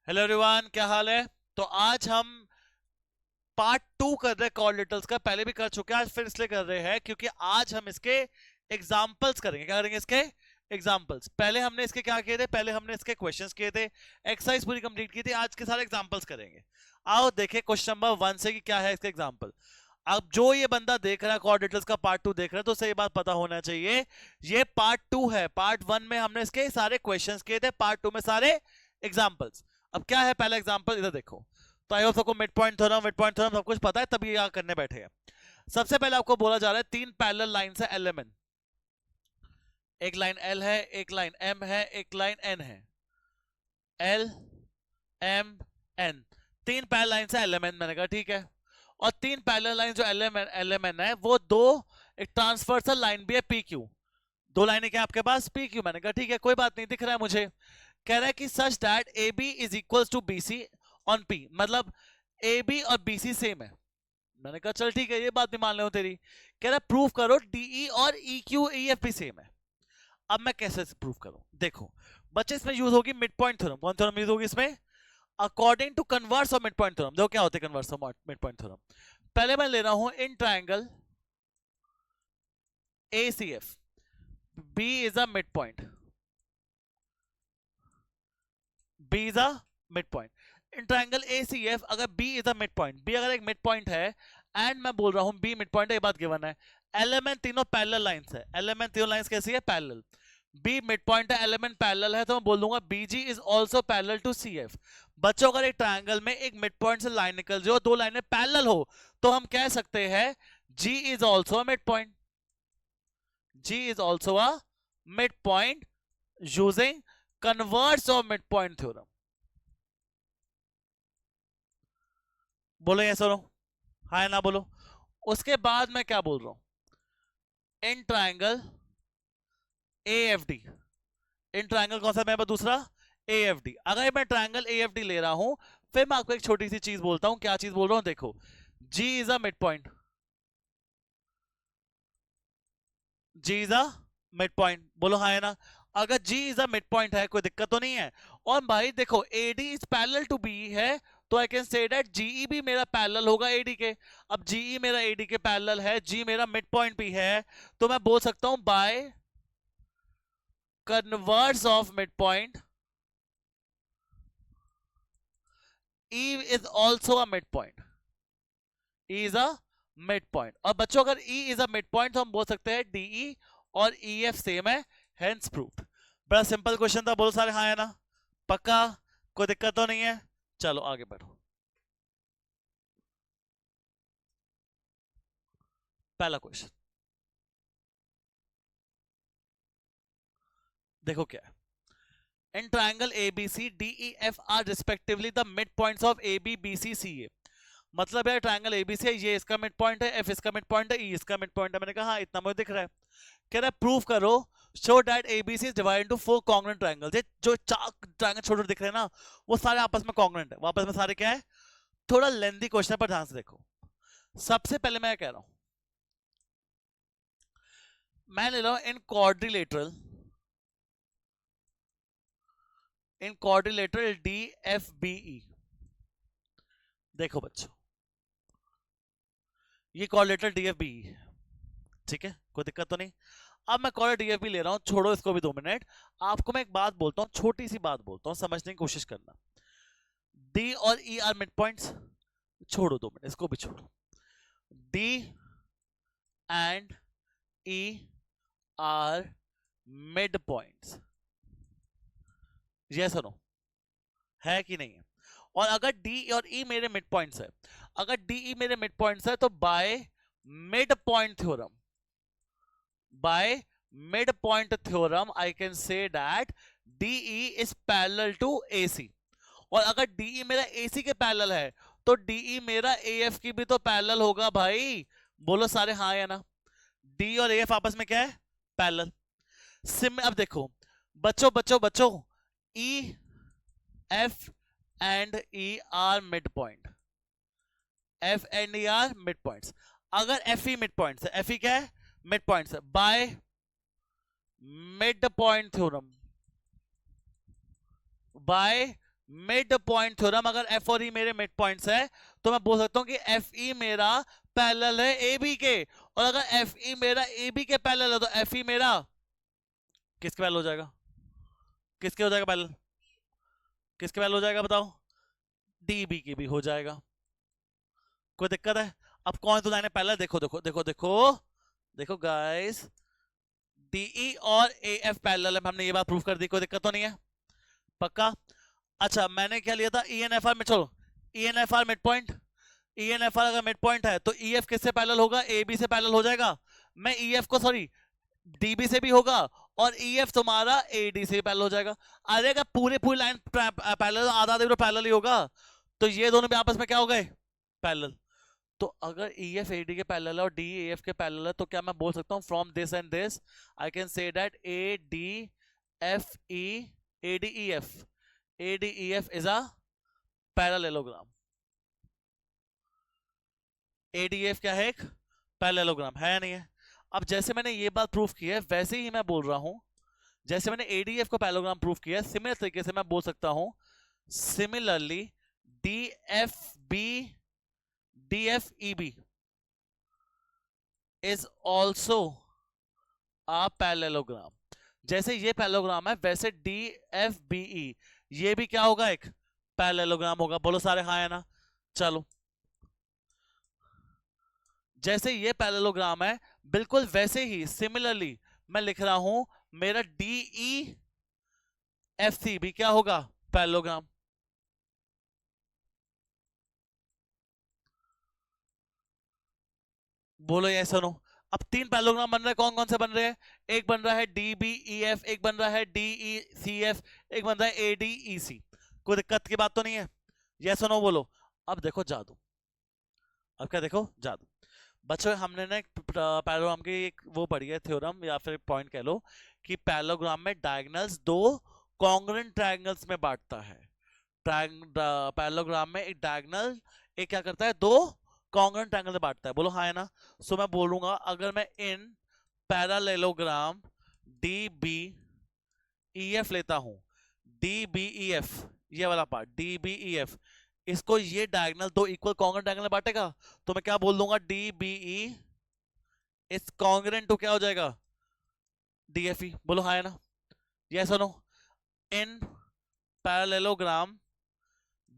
Hello everyone, क्या हाल है। तो आज हम पार्ट 2 कर रहे हैं कोऑर्डिनेटर्स का। पहले भी कर चुके हैं, आज फिर इसलिए कर रहे हैं क्योंकि आज हम इसके एग्जांपल्स करेंगे। क्या करेंगे? इसके एग्जांपल्स। पहले हमने इसके क्या किए थे? पहले हमने इसके क्वेश्चंस किए थे, एक्सरसाइज पूरी कंप्लीट की थी। आज के सारे एग्जांपल्स करेंगे। आओ देखें क्वेश्चन नंबर 1 से कि क्या है इसका एग्जांपल। अब जो ये बंदा देख रहा है कोऑर्डिनेटर्स का पार्ट 2 देख रहा है, तो सही बात पता होना चाहिए ये पार्ट 2 है। पार्ट 1 में हमने इसके सारे क्वेश्चंस किए थे, पार्ट 2 में सारे एग्जांपल्स। अब क्या है पहला एग्जांपल, इधर देखो। तो आई होप सबको मिड पॉइंट थ्योरम सब कुछ पता है, तभी यहां करने बैठे हैं। सबसे पहले आपको बोला जा रहा है तीन पैरेलल लाइन है एलएमएन। एक लाइन एल है, एक लाइन एम है, एक लाइन एन है। एल एम एन, तीन पैरेलल लाइन है एलएमएन। मैंने कहा ठीक है। और तीन पैरेलल लाइन जो एलएमएन है वो दो, एक ट्रांसवर्सल लाइन भी है पी क्यू। दो लाइनें क्या आपके पास? P Q. मैंने कहा ठीक है, कोई बात नहीं, दिख रहा है मुझे। कह रहा है कि such that A B is equal to B C on P, मतलब ए बी और बी सी सेम है। मैंने कहा चल ठीक है, ये बात भी मान लो तेरी। कह रहा प्रूव करो डीई और ई क्यू ई एफ भी सेम है। अब मैं कैसे प्रूव करूं? देखो बच्चे, इसमें यूज होगी मिड पॉइंट थ्योरम। कौन थ्योरम यूज होगी इसमें? According to converse of mid point theorem. देखो क्या होते हैं converse of mid point theorem. पहले मैं ले रहा हूं in triangle A C F, B is a mid point, B is a mid point. In triangle ACF अगर B is a mid point, B अगर एक मिड पॉइंट है, and मैं बोल रहा हूं बी मिड पॉइंट है, ये बात गिवन है। एलिमेंट तीनों पैरेलल लाइंस है। एलिमेंट तीनों लाइंस कैसी है? पैरेलल। बी मिड पॉइंट है, एलिमेंट पैरेलल है, तो मैं बोल दूंगा BG is also parallel to CF. बच्चों अगर एक ट्रायंगल में एक मिड पॉइंट से लाइन निकल जाए, दो लाइनें पैरेलल हो, तो हम कह सकते हैं G is also a mid point. G is also a mid point using converse of mid point theorem. बोलो ये सुनो, हाँ या ना बोलो। उसके बाद मैं क्या बोल रहा हूं? In triangle A F D. In triangle कौन सा मैं दूसरा? A F D. अगर मैं ट्राइंगल ए एफ डी ले रहा हूं, फिर मैं आपको एक छोटी सी चीज बोलता हूं। क्या चीज बोल रहा हूं? देखो, G is a mid point, G is a mid point. बोलो हाँ है ना। अगर G is a mid point है, कोई दिक्कत तो नहीं है। और भाई देखो, A D is parallel to B है, तो I can say that GE भी मेरा पैरेलल होगा एडी के। अब जीई मेरा एडी के पैरेलल है, जी मेरा मिड पॉइंट भी है, तो मैं बोल सकता हूं bye converse of mid point E is also a mid point. E is a mid point. और बच्चों अगर E is a mid point, तो हम बोल सकते हैं डीई और ई एफ सेम है, हेंस प्रूव्ड। बड़ा सिंपल क्वेश्चन था, बोलो सारे हाँ है ना। पक्का? कोई दिक्कत तो नहीं है? चलो आगे बढ़ो। पहला क्वेश्चन देखो क्या है। In triangle ABC DEF are respectively the mid points of A B B C C A. मतलब यार ट्राइंगल एबीसी है, ये इसका मिड पॉइंट है, एफ इसका मिड पॉइंट है, ई इसका मिड पॉइंट है। मैंने कहा हाँ, इतना मुझे दिख रहा है। कह रहा है प्रूव करो show that ABC is divided into four congruent triangles. ये जो चार ट्रायंगल छोटे छोटे दिख रहे हैं ना, वो सारे आपस में कॉन्ग्रुएंट है। वापस में सारे क्या है? थोड़ा लेंथी क्वेश्चन है, पर ध्यान से देखो। सबसे पहले मैं कह रहा हूं, मैं ले रहा हूं in quadrilateral D F B E. देखो बच्चों, ये quadrilateral D F B E है, ठीक है, कोई दिक्कत तो नहीं। अब मैं कॉलर डीएफबी ले रहा हूं, छोड़ो इसको भी 2 मिनट। आपको मैं एक बात बोलता हूं, छोटी सी बात बोलता हूं, समझने की कोशिश करना। डी और ई आर मिड पॉइंट्स। छोड़ो 2 मिनट, इसको भी छोड़ो। D and E R mid points, yes और नो? है कि नहीं है? और अगर डी और ई मेरे मिड पॉइंट्स है, अगर डी ई मेरे मिड पॉइंट्स है, तो by mid point theorem, by mid point theorem I can say that DE is parallel to AC. और अगर डीई मेरा एसी के पैरेलल है, तो डीई मेरा एएफ की भी तो पैरेलल होगा भाई। बोलो सारे हाँ या ना। डी और एएफ आपस में क्या है? पैरेलल। सिम अब देखो बच्चों बच्चों बच्चों, E F and E R mid point, F and E R mid points. अगर एफ ई मिड पॉइंट्स है, एफ ई क्या है? मिड पॉइंट्स है, bye mid point theorem, by mid point theorem, अगर एफ और ई मेरे मिड पॉइंट्स है तो मैं बोल सकता हूं कि एफ ई मेरा पैरेलल है ए बी के, और अगर एफ ई मेरा ए बी के पैरेलल है तो एफ ई मेरा किसके पैरेलल हो जाएगा? किसके हो जाएगा पैरेलल? किसके पैरेलल हो जाएगा बताओ? डी बी के भी हो जाएगा। कोई दिक्कत है? अब कौन तो लाइनें पैरेलल? देखो देखो देखो देखो देखो गाइस, डीई और ए एफ पैरेलल है, हमने ये बात प्रूव कर दी, कोई दिक्कत तो नहीं है? पक्का? अच्छा मैंने क्या लिया था? ई एन एफ आर में, छोड़ो, E N F R mid point, E N F R अगर मिड पॉइंट है तो ई एफ किससे पैरेलल होगा? ए बी से पैरेलल हो जाएगा। मैं ई एफ को, सॉरी, डी बी से भी होगा, और ई एफ तुम्हारा ए डी से भी पैरेलल हो जाएगा। अरे अगर पूरी पूरी लाइन पैरेलल, आधा आधा पैरेलल ही होगा, तो ये दोनों भी आपस में क्या हो गए? पैरेलल। तो अगर ई एफ ए डी के पैरेलल है और डी ए एफ के पैरेलल है, तो क्या मैं बोल सकता हूँ from this and this I can say that A D F E, A D E F, A D E F is a parallelogram. A D F क्या है? एक पैरेललोग्राम है या नहीं है? अब जैसे मैंने ये बात प्रूफ की है वैसे ही मैं बोल रहा हूं, जैसे मैंने ए डी एफ को पैरेललोग्राम प्रूफ किया है, सिमिलर तरीके से मैं बोल सकता हूं similarly D F B, D F E B is also a parallelogram. जैसे ये पैरेललोग्राम है वैसे डी एफ बी ई ये भी क्या होगा? एक पैरेललोग्राम होगा। बोलो सारे हाँ है ना? चलो, जैसे ये पैरेललोग्राम है बिल्कुल वैसे ही सिमिलरली मैं लिख रहा हूं मेरा डी ई एफ सी भी क्या होगा? पैरेललोग्राम। बोलो ये सुनो। अब तीन पैरेललोग्राम बन रहे हैं, कौन कौन से बन रहे हैं? एक बन रहा है डी बी ई एफ, एक बन रहा है डी ई सी एफ, एक बन रहा है ए डी ई सी। कोई दिक्कत की बात तो नहीं है? ये सुनो बोलो। अब देखो जादू, अब क्या देखो? जादू। बच्चों हमने ना एक पैरेललोग्राम की एक वो पढ़ी है थ्योरम या फिर पॉइंट कह लो, कि पैरेललोग्राम में डायगोनल्स दो कॉन्ग्रुएंट ट्रायंगल्स में बांटता है। पैरेललोग्राम में एक डायगोनल एक क्या करता है? दो कॉन्ग्रुएंट ट्रायंगल में बांटता है। बोलो हाँ है ना? सो मैं बोलूंगा अगर मैं in parallelogram D B E F लेता हूं, डी बी ई एफ, ये वाला part D B E F, इसको ये डायगोनल दो इक्वल कॉन्ग्रुएंट डायगोनल में बांटेगा, तो मैं क्या बोल दूंगा? डी बी ई इस कॉन्ग्रुएंट टू क्या हो जाएगा? D F E. बोलो हाँ है ना? यस और no? In parallelogram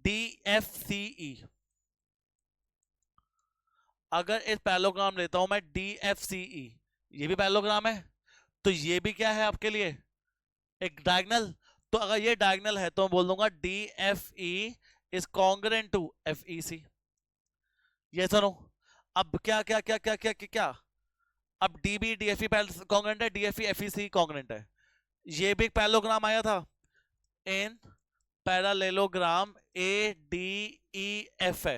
D F C E, अगर इस पैरेललोग्राम लेता हूं मैं डी एफ सी ई, ये भी पैरेललोग्राम है, तो ये भी क्या है आपके लिए? एक डायगोनल। तो अगर ये डायगोनल है तो मैं बोल दूंगा D F E is congruent to F E C. ये सुनो, अब क्या क्या क्या क्या क्या क्या, क्या? अब D B D F E congruent है, D F E F E C congruent है। ये भी एक पैरेललोग्राम आया था in parallelogram A D E F है,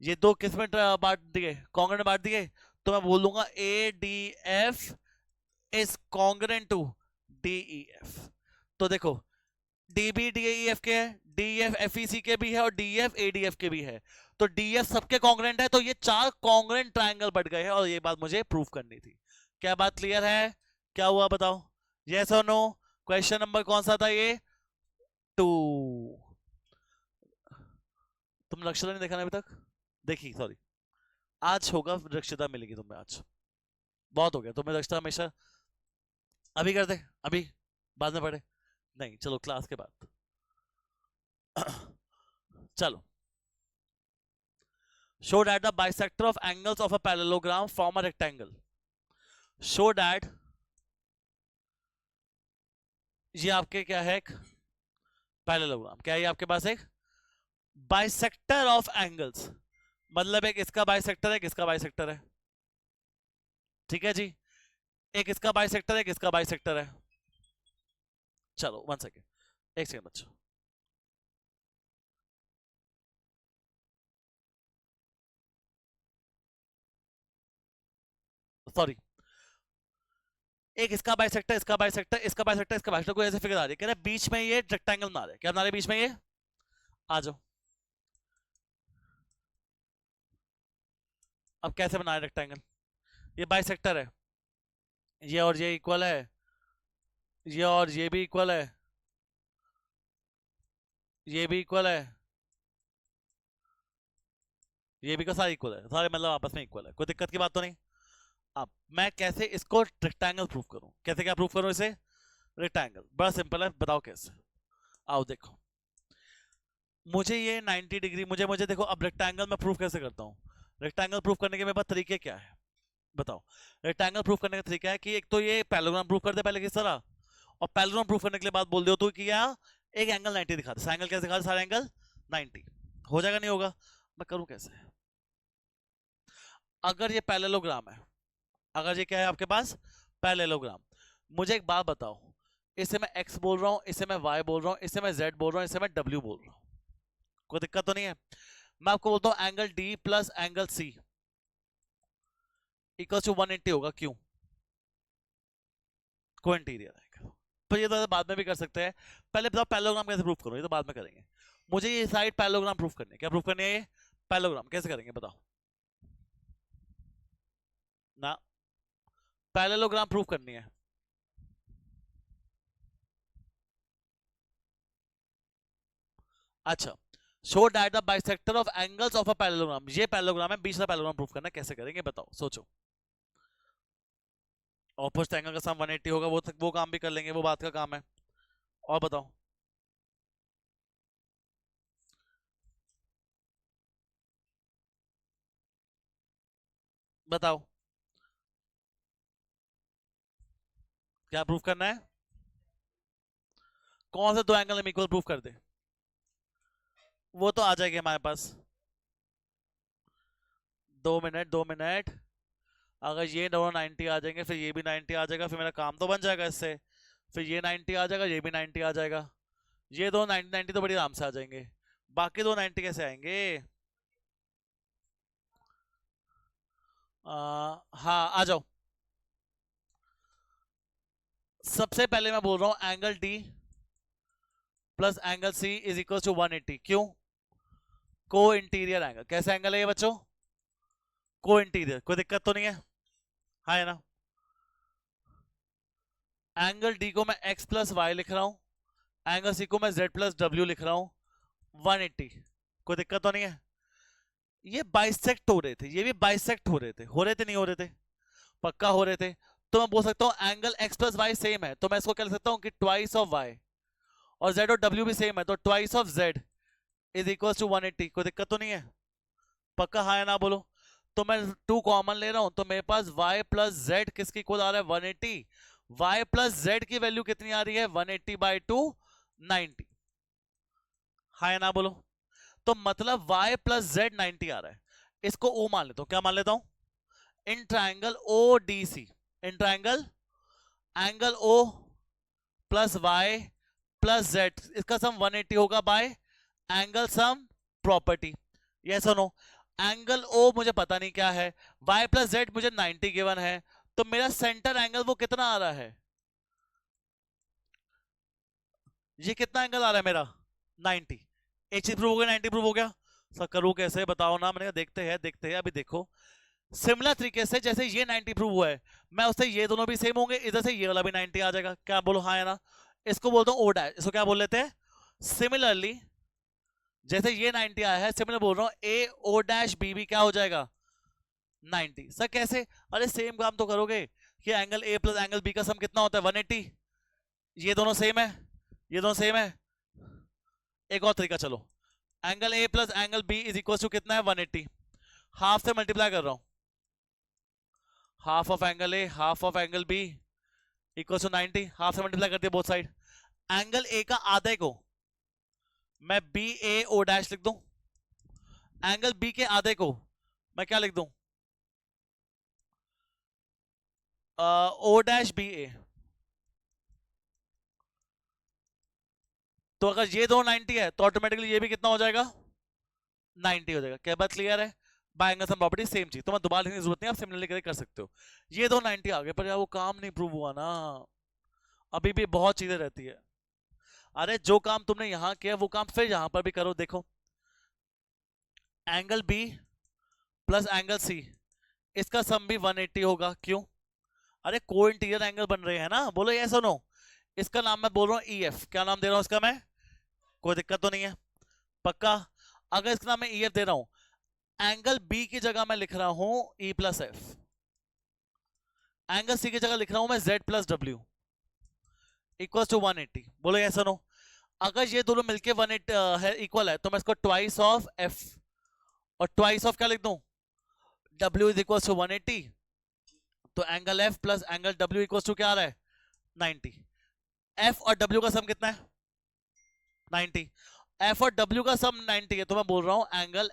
ये दो किस में बांट दिए? कॉन्ग्रुएंट में बांट दिए, तो मैं बोल दूंगा A D F is congruent to D E F. तो देखो D B D E F के है, D F F E C के भी है, और D F A D F के भी है, तो डी एफ सबके कॉन्ग्रुएंट है, तो ये चार कॉन्ग्रुएंट ट्रायंगल बट गए हैं, और ये बात मुझे प्रूफ करनी थी। क्या बात क्लियर है? क्या हुआ बताओ? यस और नो? क्वेश्चन नंबर कौन सा था ये? 2। तुम रक्षिता नहीं देखा ना अभी तक? देखी, सॉरी, आज होगा रक्षिता मिलेगी तुम्हें आज। बहुत हो गया तुम्हें रक्षिता हमेशा। अभी कर दे, अभी बाद में पढ़े? नहीं, चलो क्लास के बाद। चलो, show that the bisector of angles of a parallelogram form a rectangle. show that ये आपके क्या है? एक पैरेललोग्राम। क्या है ये आपके पास? एक बाइसेक्टर ऑफ एंगल्स, मतलब एक इसका बाइसेक्टर है, एक इसका बाइसेक्टर है, ठीक है जी? एक इसका बाइसेक्टर है, एक इसका बाइसेक्टर है। चलो 1 सेकेंड, 1 सेकेंड बच्चों। सॉरी, एक इसका बाइसेक्टर, इसका बाइसेक्टर, इसका बाइसेक्टर, इसका बाइसेक्टर, को ऐसे फिगर आ रही है, कह रहा बीच में ये रेक्टेंगल बना रहे। क्या बना रहे बीच में? ये आ जाओ। अब कैसे बना रहे रेक्टेंगल? ये बाइसेक्टर है, ये और ये इक्वल है, ये और ये भी इक्वल है, ये भी इक्वल है, ये भी का सारे इक्वल है, सारे मतलब आपस में इक्वल है, कोई दिक्कत की बात तो नहीं। अब मैं कैसे इसको रेक्टेंगल प्रूफ करूं, कैसे क्या प्रूफ करूं इसे, रेक्टेंगल बड़ा सिंपल है, बताओ कैसे। आओ देखो, मुझे ये 90 डिग्री, मुझे मुझे देखो, अब रेक्टेंगल में प्रूफ कैसे करता हूँ। रेक्टेंगल प्रूफ करने के मेरे पास तरीके क्या है, बताओ। रेक्टेंगल प्रूफ करने का तरीका है कि एक तो ये पैरेललोग्राम प्रूफ कर दे पहले किस तरह, और पैरेललोग्राम प्रूफ करने के लिए बात बोल दो तो कि यार एक एंगल 90 दिखा दे, एंगल कैसे दिखा दे, सारा एंगल 90। हो जाएगा नहीं होगा, मैं करूं कैसे। अगर ये पैरेललोग्राम है, अगर ये क्या है आपके पास, पैरेललोग्राम, मुझे एक बात बताओ, इसे मैं x बोल रहा हूं, इसे मैं y बोल रहा हूं, इसे मैं z बोल रहा हूं, इसे मैं w बोल रहा हूं, कोई दिक्कत तो नहीं है। मैं आपको बोलता हूं angle d plus angle c equal to 180 होगा, क्यों, को इंटीरियर है। पर ये तो बाद में भी कर सकते हैं, पहले बताओ पैरेललोग्राम कैसे प्रूफ करो, ये तो बाद में करेंगे। मुझे ये साइड पैरेललोग्राम प्रूफ करनी है, क्या प्रूफ करनी है ये, पैरेललोग्राम कैसे करेंगे बताओ ना, पैरेललोग्राम प्रूफ करनी है। अच्छा, show that the bisector of angles of a parallelogram, ये पैरेललोग्राम है, बीच का पैरेललोग्राम प्रूफ करना, कैसे करेंगे बताओ, सोचो। ऑपोजिट एंगल का सम 180 होगा, वो काम भी कर लेंगे, वो बात का काम है। और बताओ, बताओ क्या प्रूफ करना है, कौन से दो एंगल हम इक्वल प्रूफ कर दे, वो तो आ जाएगी हमारे पास। 2 मिनट 2 मिनट, अगर ये दोनों 90 आ जाएंगे, फिर ये भी 90 आ जाएगा, फिर मेरा काम तो बन जाएगा इससे। फिर ये 90 आ जाएगा, ये भी 90 आ जाएगा, ये दो 90 90 तो बड़ी आराम से आ जाएंगे, बाकी दो 90 कैसे आएंगे। हाँ आ जाओ। सबसे पहले मैं बोल रहा हूं angle D plus angle C is equal to 180, क्यों, को इंटीरियर एंगल, कैसा एंगल है ये बच्चों, को इंटीरियर, कोई दिक्कत तो नहीं है, हाँ है ना। एंगल डी को मैं x प्लस वाई लिख रहा हूं, एंगल सी को मैं z प्लस डब्ल्यू लिख रहा हूं, 180, कोई दिक्कत तो नहीं है। ये बाइसेक्ट हो रहे थे, ये भी बाइसेक्ट हो रहे थे नहीं हो रहे थे, पक्का हो रहे थे। तो मैं बोल सकता हूं angle x plus Y same है, तो मैं इसको कह सकता हूं कि ट्वाइस ऑफ y, और z और w भी सेम है, तो twice of z is equal to 180, कोई दिक्कत तो नहीं है, पक्का हाँ या ना बोलो। तो मैं 2 कॉमन ले रहा हूं, तो मेरे पास y प्लस z किसके इक्वल आ रहा है, 180, y प्लस z की वैल्यू कितनी आ रही है, 180 बाई 2, 90, हाँ या ना बोलो। तो मतलब y प्लस z 90 आ रहा है, इसको o मान लेता हूं, क्या मान लेता हूं, in triangle O D C, in triangle angle o plus y plus z, इसका सम 180 होगा by angle sum property, yes और नो। एंगल o मुझे पता नहीं क्या है, y प्लस z मुझे 90 गिवन है, तो मेरा सेंटर एंगल वो कितना आ रहा है, ये कितना एंगल आ रहा है मेरा, 90। एक चीज प्रूव हो गया, 90 प्रूव हो गया। सर करूँ कैसे बताओ ना, मैंने कहा देखते हैं अभी देखो। सिमिलर तरीके से जैसे ये 90 प्रूव हुआ है, मैं उससे ये दोनों भी सेम होंगे, इधर से ये वाला भी 90 आ जाएगा, क्या बोलो हाँ या ना। इसको बोलता हूँ ओ डैश, इसको क्या बोल लेते हैं, सिमिलरली जैसे ये 90 आया है, सिमिलर बोल रहा हूँ ए ओ डैश बी भी क्या हो जाएगा 90। सर कैसे, अरे सेम काम तो करोगे कि angle A plus angle B का सम कितना होता है 180, ये दोनों सेम है, ये दोनों सेम है। एक और तरीका चलो, angle A plus angle B is equal to कितना है 180, हाफ से मल्टीप्लाई कर रहा हूं, half of angle A half of angle B equal to 90, half से मल्टीप्लाई कर दिया बोथ साइड। एंगल ए का आधे को मैं बी ए ओ डैश लिख दूं, एंगल बी के आधे को मैं क्या लिख दूं, ओ डैश बी ए। तो अगर ये दो 90 है तो ऑटोमेटिकली ये भी कितना हो जाएगा 90 हो जाएगा, क्या बात क्लियर है। Bye angle sum property same चीज, तो मैं दोबारा लिखने की जरूरत नहीं, आप सिमिलरली करके कर सकते हो। ये दो 90 आ गए, पर यार वो काम नहीं प्रूव हुआ ना, अभी भी बहुत चीजें रहती है। अरे जो काम तुमने यहां किया वो काम फिर यहां पर भी करो, देखो angle B plus angle C, इसका सम भी 180 होगा, क्यों, अरे को इंटीरियर एंगल बन रहे हैं ना, बोलो यस और नो। इसका नाम मैं बोल रहा हूं ई एफ, क्या नाम दे रहा हूं इसका मैं, कोई दिक्कत तो नहीं है? पक्का? अगर इसका नाम मैं EF दे रहा हूं, एंगल B की जगह मैं लिख रहा हूं E plus F, angle C की जगह लिख रहा हूं मैं Z plus W equal to 180। बोलो यस और नो। अगर ये दोनों मिलके 180 है, इक्वल है, तो मैं इसको ट्वाइस ऑफ F और ट्वाइस ऑफ क्या लिख दूं, W इज इक्वल टू 180। तो angle F plus angle W equal to क्या आ रहा है, 90। F और W का सम कितना है, 90। F और W का सम 90 है, तो मैं बोल रहा हूं angle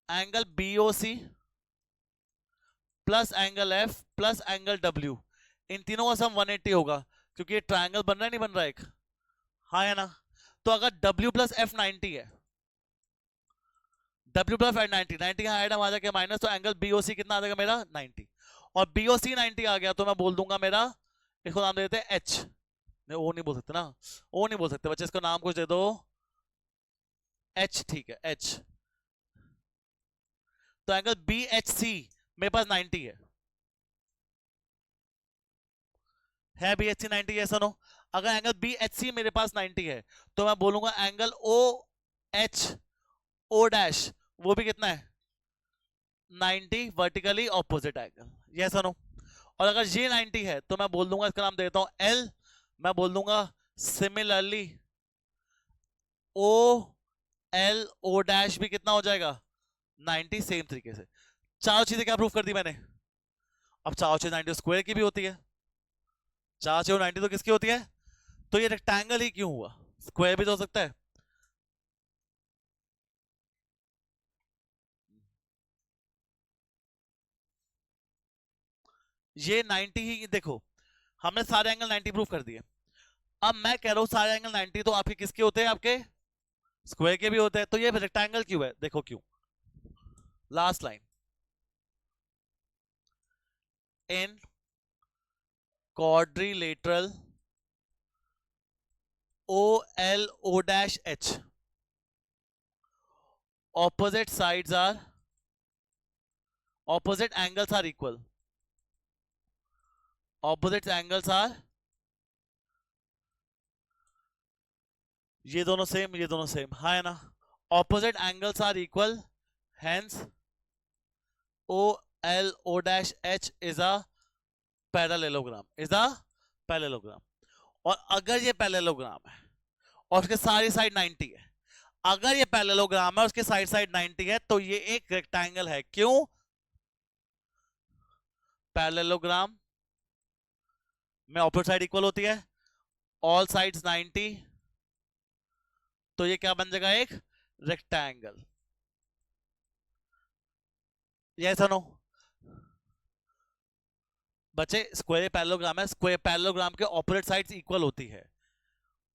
angle BOC plus angle F plus angle W, इन तीनों का सम 180 होगा, क्योंकि ये ट्रायंगल बन रहा है नहीं बन रहा है एक, हाँ है ना? तो अगर W प्लस F 90 है, W प्लस F 90 का आइटम आ जाएगा माइनस, तो एंगल BOC कितना आ जाएगा मेरा, 90। और BOC 90 आ गया, तो मैं बोल दूंगा मेरा, इसको नाम दे देते हैं H। नहीं वो नहीं बोल सकते ना, वो नहीं बोल सकते बच्चे, इसको नाम कुछ दे दो H, ठीक है H। तो एंगल BHC मेरे पास 90 है BHC 90, ऐसा नो? अगर एंगल BHC मेरे पास 90 है, तो मैं बोलूंगा एंगल OH O डैश वो भी कितना है, 90 वर्टिकली ऑपोजिट एंगल, यस और नो? और अगर ये 90 है, तो मैं बोल दूंगा, इसका नाम देता हूं L, मैं बोल दूंगा सिमिलरली O डैश भी कितना हो जाएगा, 90। सेम तरीके से चारों चीजें क्या प्रूफ कर दी मैंने? अब चारों चीज 90 स्क्वायर की भी होती है, चार चीज 90 तो किसकी होती है? तो ये रेक्टेंगल ही क्यों हुआ, स्क्वायर भी तो हो सकता है। ये 90 ही, देखो हमने सारे एंगल 90 प्रूफ कर दिए। अब मैं कह रहा हूं सारे एंगल 90 तो आपके किसके होते हैं, आपके स्क्वायर के भी होते हैं, तो ये रेक्टेंगल क्यों है, देखो क्यों। Last line, in quadrilateral OLO-H opposite angles are equal, opposite angles are, ये दोनों सेम ये दोनों सेम, हाँ है ना? opposite angles are equal, hence OLO-H is a parallelogram, और अगर ये पैरेललोग्राम है और उसके सारी साइड 90 है, अगर ये पैरेललोग्राम है और उसके साइड साइड 90 है, तो ये एक रेक्टेंगल है। क्यों? पैरेललोग्राम में ऑपोजिट साइड इक्वल होती है, ऑल साइड्स 90, तो ये क्या बन जाएगा, एक रेक्टेंगल, यस और नो? बच्चे स्क्वायर पैरेललोग्राम है, स्क्वायर पैरेललोग्राम के ऑपोजिट साइड्स इक्वल होती है,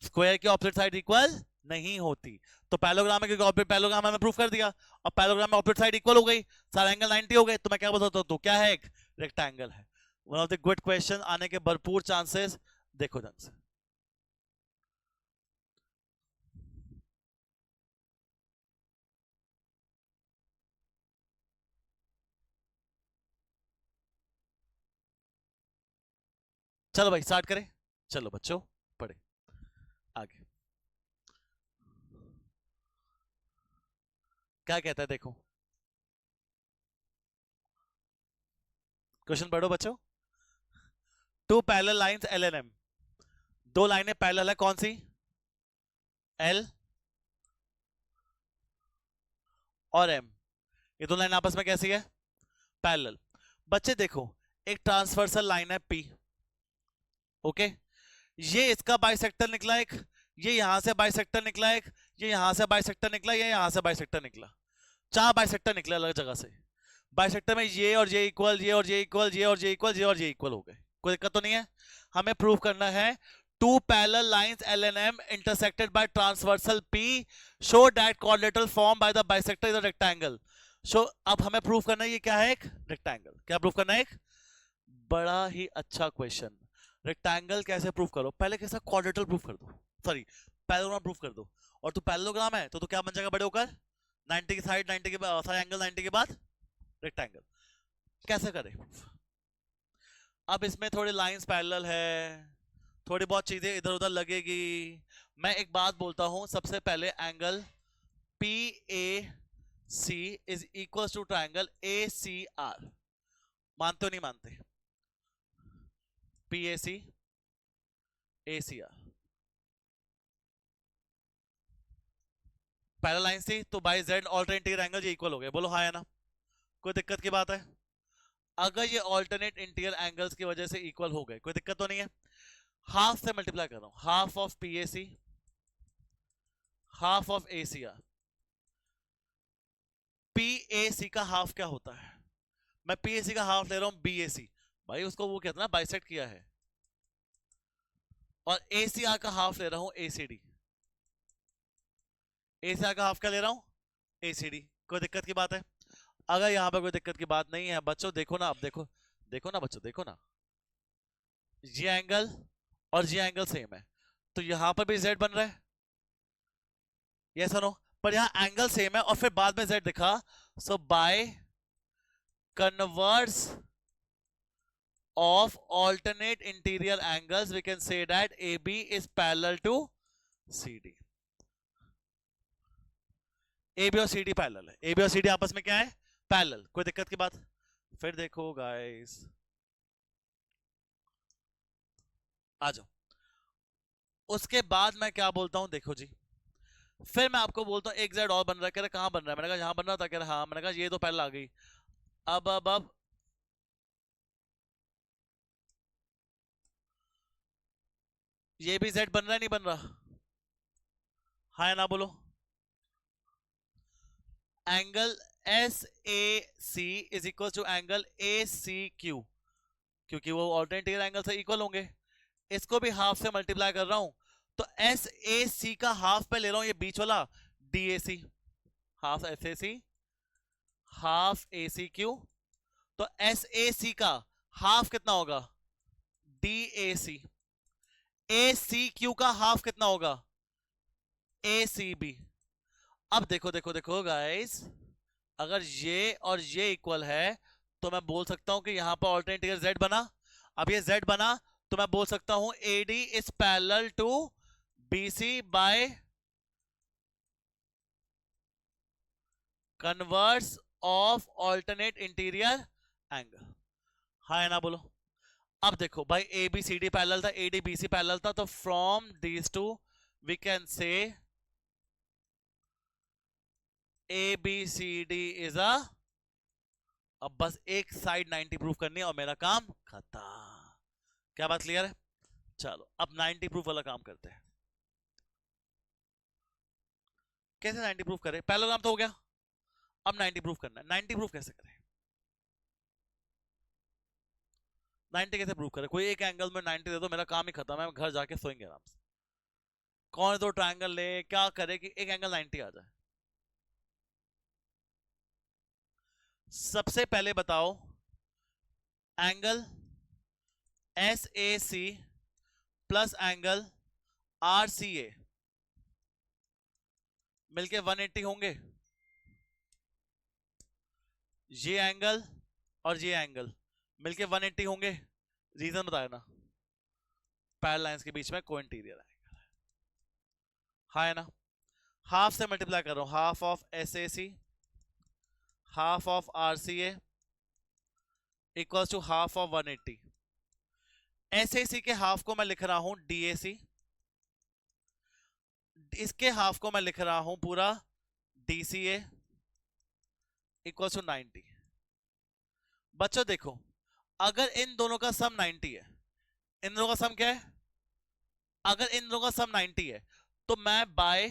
स्क्वायर की ऑपोजिट साइड इक्वल नहीं होती। तो पैरेललोग्राम में, क्योंकि पैरेललोग्राम में प्रूफ कर दिया, और पैरेललोग्राम में ऑपोजिट साइड इक्वल हो गई, सारे एंगल 90 हो गए, तो मैं क्या बताता हूं, तो क्या है, एक रेक्टेंगल है। One of the good question आने के भरपूर चांसेस, देखो ढंग से। चलो भाई स्टार्ट करें, चलो बच्चों पढ़े आगे। क्या कहता है देखो, क्वेश्चन पढ़ो बच्चों। Two parallel lines L and M, दो लाइनें पैरेलल है, कौन सी, L और M, ये दो लाइन आपस में कैसी है, पैरेलल। बच्चे देखो, एक ट्रांसवर्सल लाइन है P, ओके, ये इसका बाइसेक्टर निकला एक, ये यहां से बाइसेक्टर निकला एक, ये यहां से बाइसेक्टर निकला, ये यहां से बाइसेक्टर निकला, चार बाइसेक्टर निकले अलग जगह से। बाइसेक्टर में ये और ये इक्वल, ये और ये इक्वल, ये और ये इक्वल, ये और ये इक्वल हो गए, कोई दिक्कत तो नहीं है? हमें प्रूव करना है two parallel lines L and M intersected by transversal P show that quadrilateral formed by the bisector is a rectangle. So अब हमें प्रूव करना है ये क्या है, एक रेक्टेंगल। क्या प्रूव करना है, एक बड़ा ही अच्छा क्वेश्चन, रेक्टेंगल कैसे प्रूव करो, पहले कैसा क्वाड्रेटल प्रूफ कर दो, सॉरी पैरेललोग्राम प्रूफ कर दो, और तू पैरेललोग्राम है तो क्या बन जाएगा बड़े होकर, 90 की साइड 90 के बाद सारे एंगल 90 के बाद रेक्टेंगल। कैसे करें? अब इसमें थोड़ी लाइंस पैरेलल है, थोड़ी बहुत चीजें इधर उधर लगेगी, मैं एक बात बोलता हूं सबसे पहले, angle P A C is equal to triangle A C R. मानते हो नहीं मानते? P A C R parallel line थी, तो बाई जेड ऑल्टरनेट एंगल ये इक्वल हो गए। बोलो हाँ या ना? कोई दिक्कत की बात है? अगर ये ऑल्टरनेट इंटीरियर एंगल्स की वजह से इक्वल हो गए, कोई दिक्कत तो नहीं है? हाफ से मल्टीप्लाई कर रहा हूं, half of P A C, half of A C R. P A C का हाफ क्या होता है? मैं पी ए सी का हाफ ले रहा हूं बी ए सी, भाई उसको वो कहते हैं ना बाइसेक्ट किया है। और ए सी आर का हाफ ले रहा हूं ए C D. A C are का हाफ क्या ले रहा हूं? ए सी डी। कोई दिक्कत की बात है? अगर यहां पर कोई दिक्कत की बात नहीं है बच्चों, देखो ना, अब देखो, देखो ना बच्चों, देखो ना, ये एंगल और ये एंगल सेम है, तो यहां पर भी जेड बन रहा है, यस और नो? पर यहां एंगल सेम है और फिर बाद में जेड दिखा, so by converse of alternate interior angles we can say that AB is parallel to CD। AB और CD पैरेलल है, AB और CD आपस में क्या है? पैरेलल। कोई दिक्कत की बात? फिर देखो गाइस, आ जाओ। उसके बाद मैं क्या बोलता हूं, देखो जी, फिर मैं आपको बोलता हूं एक जेड और बन रहा है। कह रहा कहां बन रहा है? मैंने कहा यहां बन रहा था। कह रहा हाँ। मैंने कहा ये तो पैरेलल आ गई। अब ये भी जेड बन रहा है नहीं बन रहा? हाँ या ना बोलो? Angle S A C is equal to angle A C Q, क्योंकि वो ऑल्टरनेट एंगल से इक्वल होंगे। इसको भी हाफ से मल्टीप्लाई कर रहा हूं, तो एस ए सी का हाफ पे ले रहा हूं, ये बीच वाला D A C, half S A C, half A C Q. तो एस ए सी का हाफ कितना होगा? D A C. A C Q का हाफ कितना होगा? A C B. अब देखो देखो देखो गाइस, अगर ये और ये इक्वल है तो मैं बोल सकता हूं कि यहां पर ऑल्टरनेट जेड बना। अब ये जेड बना तो मैं बोल सकता हूं AD is parallel to BC by converse of alternate interior angle. हाँ है ना बोलो? अब देखो भाई, ABCD पैरेलल था, ADBC पैरेलल था, तो from these two we can say ABCD is a, अब बस एक साइड 90 प्रूफ करनी है और मेरा काम खत्म। क्या बात क्लियर है? चलो अब 90 प्रूफ वाला काम करते हैं। कैसे 90 प्रूफ करें? पैरेललोग्राम तो हो गया, अब 90 प्रूफ करना है। 90 प्रूफ कैसे करें? 90 कैसे प्रूफ करें? कोई एक एंगल में 90 दे दो, मेरा काम ही खत्म है, मैं घर जाके सोएंगे आराम से। कौन दो ट्रायंगल ले, क्या करे कि एक एंगल 90 आ जाए? सबसे पहले बताओ, angle S A C plus angle R C A मिलके 180 होंगे। ये एंगल और ये एंगल मिलके 180 होंगे। रीजन बताया ना, पैरेलल लाइंस के बीच में कोइंटीरियर एंगल है। हाँ है ना? हाफ से मल्टीप्लाई कर रहा हूं, half of S A C, half of R C A equals to half of 180। S A C के हाफ को मैं लिख रहा हूं डी ए सी, इसके हाफ को मैं लिख रहा हूं पूरा D C A equals to 90। बच्चों देखो, अगर इन दोनों का सम 90 है, इन दोनों का सम क्या है? अगर इन दोनों का सम 90 है तो मैं बाय,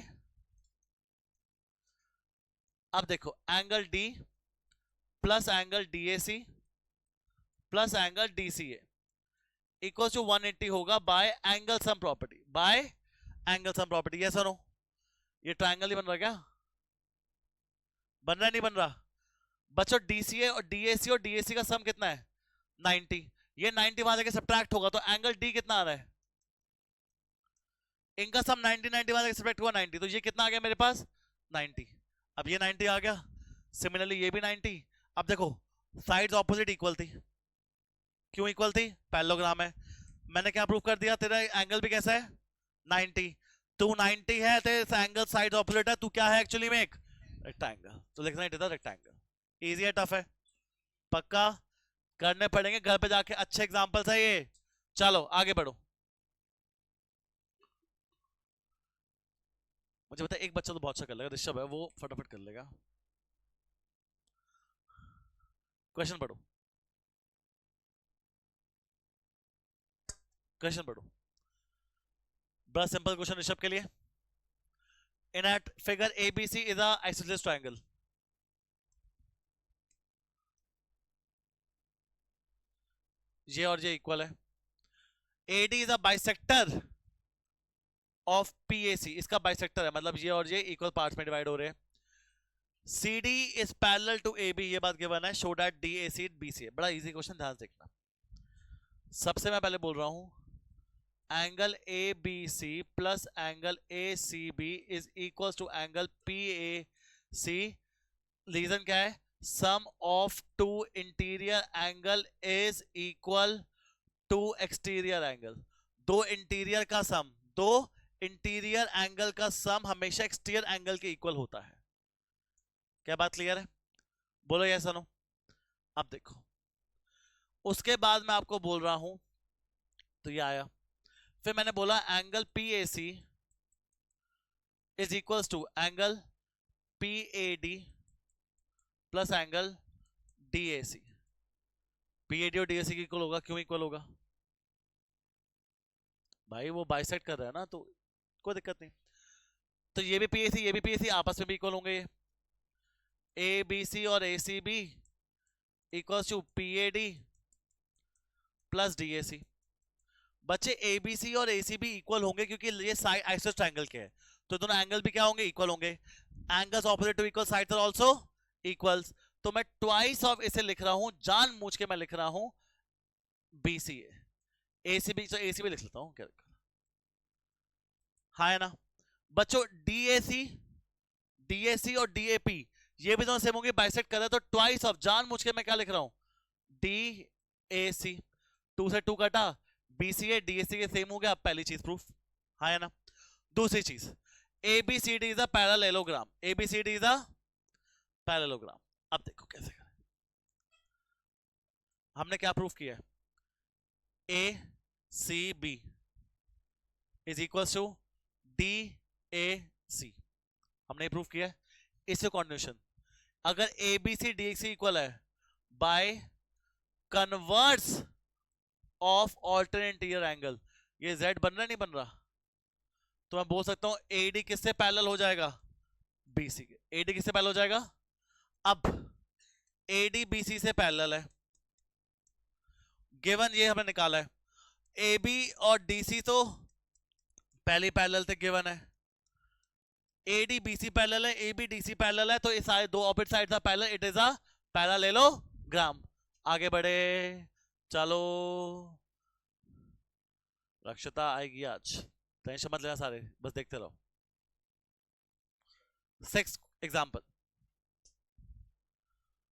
अब देखो, angle D plus angle D A C plus angle D C A equal to 180 होगा by angle sum property, by angle sum property. Yes और नो? ये ट्रायंगल ही बन रहा क्या? बन रहा है नहीं बन रहा? बच्चों डीसीए और डीएसी और डीएसी का सम कितना है? 90। ये 90 वहां जाके सब्ट्रैक्ट होगा तो एंगल डी कितना आ रहा है? इनका सम 90, 90 वहां जाके सब्ट्रैक्ट हुआ 90, तो ये कितना आ गया मेरे पास? 90। अब ये 90 आ गया, सिमिलरली ये भी 90। अब देखो, साइड्स ऑपोजिट इक्वल थी। क्यों इक्वल थी? पैरेललोग्राम है। मैंने क्या प्रूव कर दिया? तेरा एंगल भी कैसा है? 90। 290 है तो इस एंगल साइड ऑपोजिट है, तू क्या है एक्चुअली में? एक रेक्टेंगल। तो लिखना it is a rectangle. Easy है, टफ है? पक्का करने पड़ेंगे घर पे जाके, अच्छे एग्जांपल्स है ये। चलो आगे बढ़ो। मुझे पता है एक बच्चा तो बहुत अच्छा कर लेगा, ऋषभ है, वो फटाफट कर लेगा। क्वेश्चन पढ़ो, क्वेश्चन पढ़ो। बड़ा सिंपल क्वेश्चन ऋषभ के लिए। In at figure ABC is a isosceles triangle. ये और ये इक्वल है। AD is a bisector of PAC, इसका बाइसेक्टर है, मतलब ये और ये इक्वल पार्ट्स में डिवाइड हो रहे हैं। CD is parallel to AB, ये बात गिवन है। Show that DAC BCA। बड़ा इजी क्वेश्चन, ध्यान से देखना। सबसे मैं पहले बोल रहा हूं angle ABC plus angle ACB is equal to angle PAC। Reason क्या है? Sum of two interior angle is equal to exterior angle. दो इंटीरियर का सम, दो इंटीरियर एंगल का सम हमेशा एक्सटीरियर एंगल के इक्वल होता है। क्या बात क्लियर है? बोलो यस नो। अब देखो, उसके बाद मैं आपको बोल रहा हूं, तो ये आया। फिर मैंने बोला angle PAC is equals to angle PAD plus angle DAC। PAD और DAC की इक्वल होगा, क्यों इक्वल होगा भाई? वो बाइसेक्ट कर रहा है ना, तो कोई दिक्कत नहीं। तो ये भी PAC ये भी PAC आपस में भी इक्वल होंगे। ABC और ACB equals to PAD plus DAC। बच्चे ABC और ACB इक्वल होंगे क्योंकि ये साइड आइसोसेलेस ट्रायंगल के हैं, तो दोनों एंगल भी क्या होंगे? इक्वल होंगे। Angles opposite to equal sides are also equals. तो मैं ट्वाइस ऑफ इसे लिख रहा हूं, जानबूझ के मैं लिख रहा हूं BCA। ACB तो ACB लिख लेता हूं, क्या हाँ है ना बच्चों? DAC और DAP ये भी दोनों सेम होंगे, बाइसेक्ट कर रहा है, तो ट्वाइस ऑफ, जानबूझ के मैं क्या लिख रहा हूं? DAC। 2 से 2 कटा, BCA DAC के सेम हो गया। पहली चीज प्रूफ, हाँ है ना? दूसरी चीज, ABCD is a parallelogram. ABCD is a parallelogram. अब देखो कैसे करें। हमने क्या प्रूफ किया है? ACB is equal to DAC। हमने प्रूफ किया है। इससे कॉन्टिन्यूशन, अगर ABC DAC इक्वल है by converse of alternate interior angle, ये Z बन रहा नहीं बन रहा? तो मैं बोल सकता हूं AD किससे पैरेलल हो जाएगा? BC के। AD किससे पैरेलल हो जाएगा? अब AD BC से पैरेलल है, गिवन ये हमने निकाला है। AB और DC तो पहले पैरेलल थे, गिवन है। AD BC पैरेलल है, AB DC पैरेलल है, तो इस सारे दो opposite sides are parallel, it is a parallelogram. आगे बढ़े, चलो। रक्षता आएगी आज, टेंशन मत लेना सारे, बस देखते रहो। 6th example,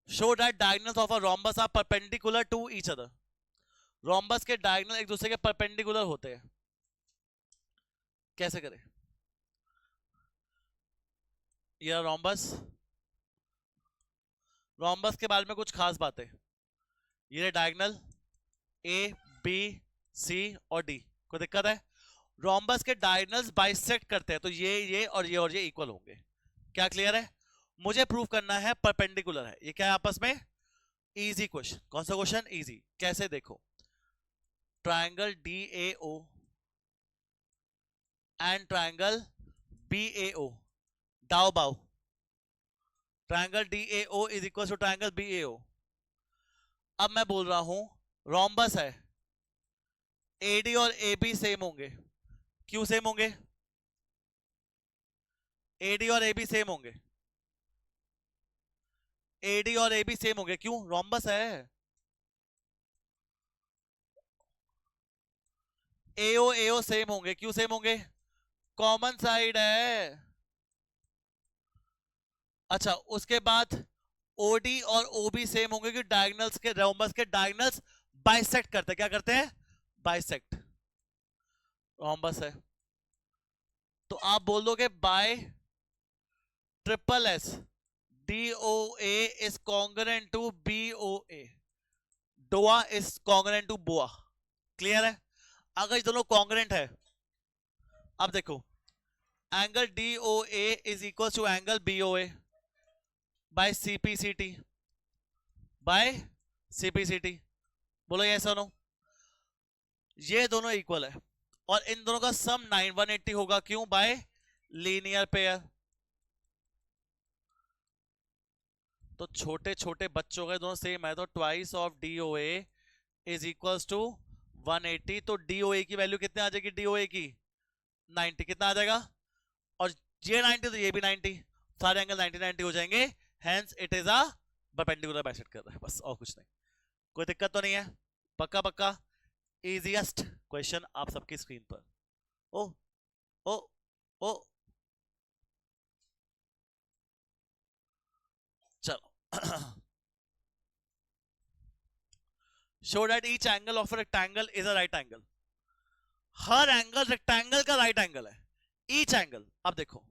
show that diagonals of a rhombus are perpendicular to each other. Rhombus के डायगोनल एक दूसरे के परपेंडिकुलर होते हैं। कैसे करें? ये रोम्बस, रोम्बस के बारे में कुछ खास बातें। ये डायगोनल A B C और D, कोई दिक्कत है? रोम्बस के डायगोनल्स बाइसेक्ट करते हैं, तो ये और ये इक्वल होंगे। क्या क्लियर है? मुझे प्रूव करना है परपेंडिकुलर है। ये क्या है आपस में? Easy question. कौन सा क्वेश्चन? इजी। कैसे? देखो, triangle DAO and triangle BAO, डाउ बाउ। Triangle DAO is equal to triangle BAO। अब मैं बोल रहा हूं रोम्बस है, AD और AB सेम होंगे। क्यों सेम होंगे? AD और AB सेम होंगे, AD और AB सेम होंगे। क्यों? रोम्बस है। AO सेम होंगे। क्यों सेम होंगे? कॉमन साइड है। अच्छा, उसके बाद OD और OB सेम होंगे कि डायगोनल्स के, रोम्बस के डायगोनल्स बाइसेक्ट करते हैं। क्या करते हैं? बाइसेक्ट। रोम्बस है, तो आप बोल दोगे bye triple S DOA is congruent to BOA. DOA is congruent to BOA. Clear है? अगर ये दोनों कॉन्ग्रेंट है, अब देखो angle DOA is equal to angle BOA by CPCT by CPCT. बोलो ये ऐसा नो, ये दोनों इक्वल है और इन दोनों का सम 180 होगा. क्यों? By linear pair. तो छोटे छोटे बच्चों के दोनों सेम है, तो twice of DOA is equals to 180. तो DOA की वैल्यू कितने आ जाएगी? DOA की 90. कितना आ जाएगा? और ये 90 तो ये भी 90, सारे एंगल 90 90 हो जाएंगे. Hence it is a perpendicular bisect कर रहा है. बस और कुछ नहीं. कोई दिक्कत तो नहीं है? पक्का पक्का. इजीएस्ट क्वेश्चन आप सबकी स्क्रीन पर. ओ ओ ओ चलो. show that each angle of a rectangle is a right angle. Her angle rectangle का राइट एंगल है. Each angle. अब देखो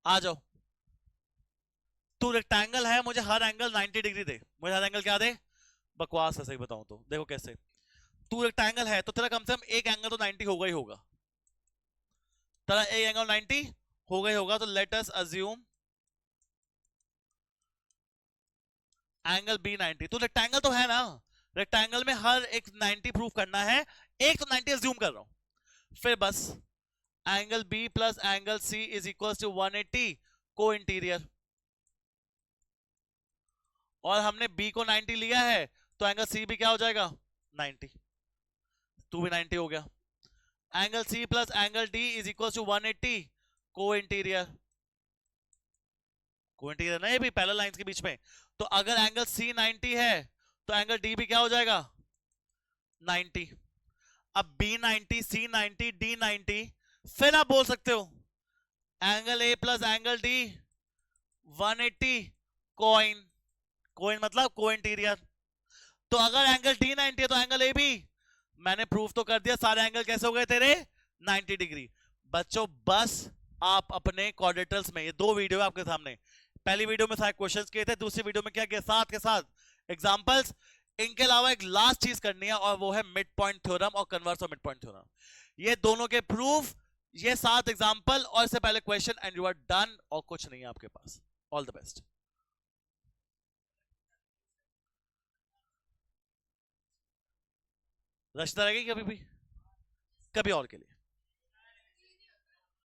आ जाओ. तू रेक्टेंगल है, मुझे हर एंगल 90 डिग्री दे. मुझे हर एंगल क्या दे? बकवास है सही बताऊं तो. देखो कैसे. तू रेक्टेंगल है तो तेरा कम से कम एक एंगल तो 90 होगा ही होगा. तेरा एक एंगल 90 होगा ही होगा. तो let us assume angle B 90. तो रेक्टेंगल तो है ना, रेक्टेंगल में हर एक 90 प्रूफ करना है. एक तो 90 अज्यूम कर रहा हूं. फिर बस angle B plus angle C is equal to 180 को इंटीरियर. और हमने B को 90 लिया है तो एंगल C भी क्या हो जाएगा? 90. तू भी 90 हो गया. Angle C plus angle D is equal to 180 को इंटीरियर. को इंटीरियर ना, ये भी पैरेलल लाइंस के बीच में. तो अगर एंगल C 90 है तो एंगल D भी क्या हो जाएगा? 90. अब B 90, C 90, D 90. फिर आप बोल सकते हो angle A plus angle D 180 coin. Coin मतलब को इंटीरियर. तो अगर एंगल D 90 है तो एंगल A भी. मैंने प्रूफ तो कर दिया. सारे एंगल कैसे हो गए तेरे? 90 डिग्री. बच्चों बस आप अपने क्वाड्रेटर्स में, ये दो वीडियो है आपके सामने. पहली वीडियो में सारे क्वेश्चंस किए थे, दूसरी वीडियो में क्या किया? साथ के साथ एग्जांपल्स. इनके अलावा एक लास्ट चीज करनी है और वो है मिड पॉइंट थ्योरम और converse of mid point theorem. ये दोनों के प्रूफ, ये 7 एग्जांपल और इससे पहले question and you are done. और कुछ नहीं है आपके पास. All the best. रश्ता रहेगी कभी भी, कभी और के लिए.